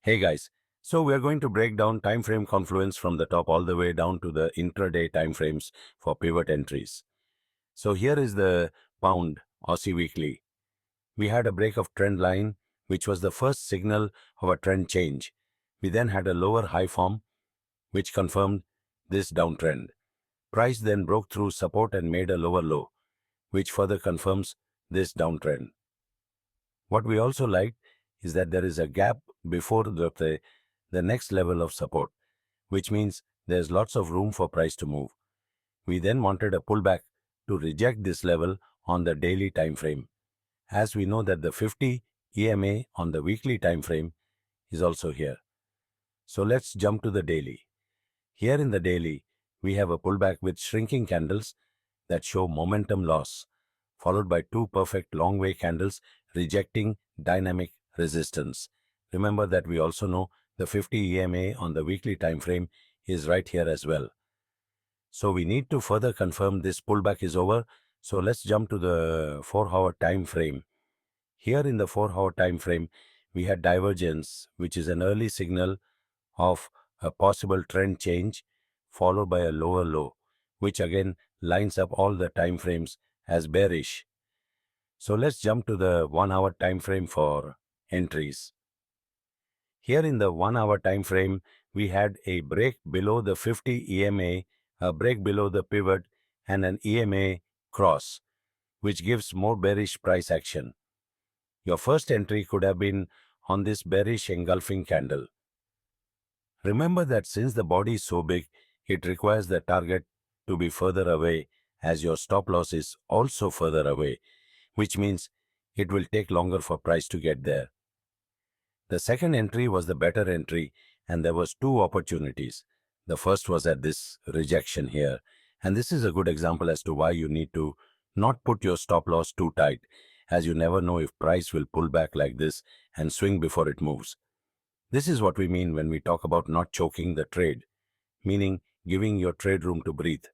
Hey guys, so we are going to break down time frame confluence from the top all the way down to the intraday time frames for pivot entries. So here is the pound Aussie weekly. We had a break of trend line, which was the first signal of a trend change. We then had a lower high form, which confirmed this downtrend. Price then broke through support and made a lower low, which further confirms this downtrend. What we also liked is that there is a gap before the next level of support, which means there's lots of room for price to move. We then wanted a pullback to reject this level on the daily time frame, as we know that the 50 EMA on the weekly time frame is also here. So let's jump to the daily. Here in the daily, we have a pullback with shrinking candles that show momentum loss, followed by two perfect long way candles rejecting dynamic resistance. Remember that we also know the 50 EMA on the weekly time frame is right here as well. So we need to further confirm this pullback is over. So let's jump to the 4-hour time frame. Here in the 4-hour time frame, we had divergence, which is an early signal of a possible trend change followed by a lower low, which again lines up all the time frames as bearish. So let's jump to the 1-hour time frame for entries. Here in the 1-hour time frame, we had a break below the 50 EMA, a break below the pivot, and an EMA cross, which gives more bearish price action. Your first entry could have been on this bearish engulfing candle. Remember that since the body is so big, it requires the target to be further away as your stop loss is also further away, which means it will take longer for price to get there. The second entry was the better entry, and there was two opportunities. The first was at this rejection here, and this is a good example as to why you need to not put your stop loss too tight, as you never know if price will pull back like this and swing before it moves. This is what we mean when we talk about not choking the trade, meaning giving your trade room to breathe.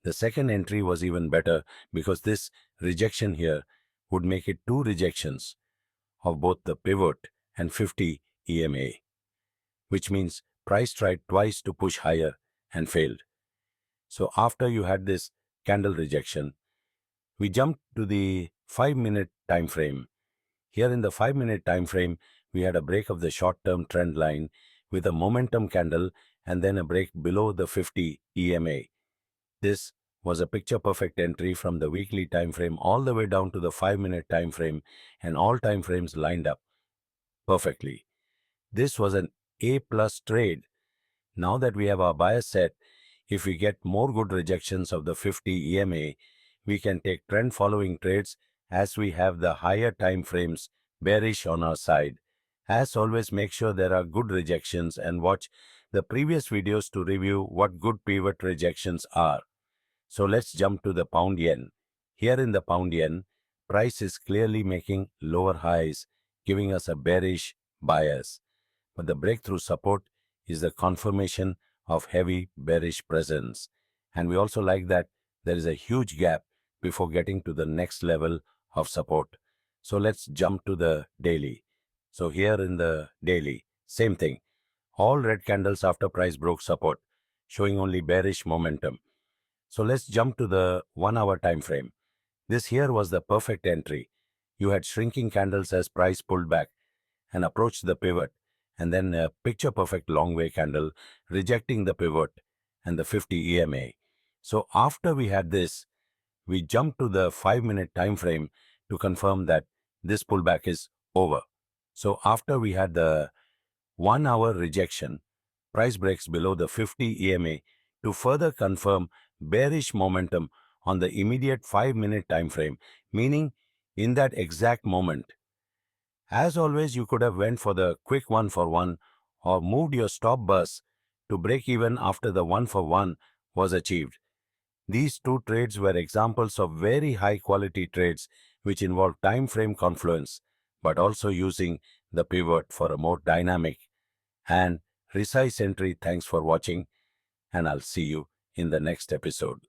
The second entry was even better because this rejection here would make it two rejections of both the pivot and 50 EMA, which means price tried twice to push higher and failed. So after you had this candle rejection, we jumped to the 5-minute time frame. Here in the 5-minute time frame, we had a break of the short-term trend line with a momentum candle and then a break below the 50 EMA. This was a picture-perfect entry from the weekly time frame all the way down to the 5-minute time frame, and all time frames lined up perfectly. This was an A+ trade. Now that we have our bias set, if we get more good rejections of the 50 EMA, we can take trend following trades as we have the higher time frames bearish on our side. As always, make sure there are good rejections and watch the previous videos to review what good pivot rejections are. So let's jump to the pound yen. Here in the pound yen, price is clearly making lower highs, giving us a bearish bias. But the breakthrough support is the confirmation of heavy bearish presence. And we also like that there is a huge gap before getting to the next level of support. So let's jump to the daily. So here in the daily, same thing. All red candles after price broke support, showing only bearish momentum. So let's jump to the 1-hour time frame. This here was the perfect entry. You had shrinking candles as price pulled back and approached the pivot, and then a picture perfect long way candle rejecting the pivot and the 50 EMA. So after we had this, we jumped to the 5-minute time frame to confirm that this pullback is over. So after we had the 1-hour rejection, price breaks below the 50 EMA to further confirm bearish momentum on the immediate 5-minute time frame, meaning in that exact moment. As always, you could have went for the quick 1-for-1 or moved your stop bus to break even after the 1-for-1 was achieved. These two trades were examples of very high quality trades which involve time frame confluence, but also using the pivot for a more dynamic and precise entry. Thanks for watching, and I'll see you in the next episode.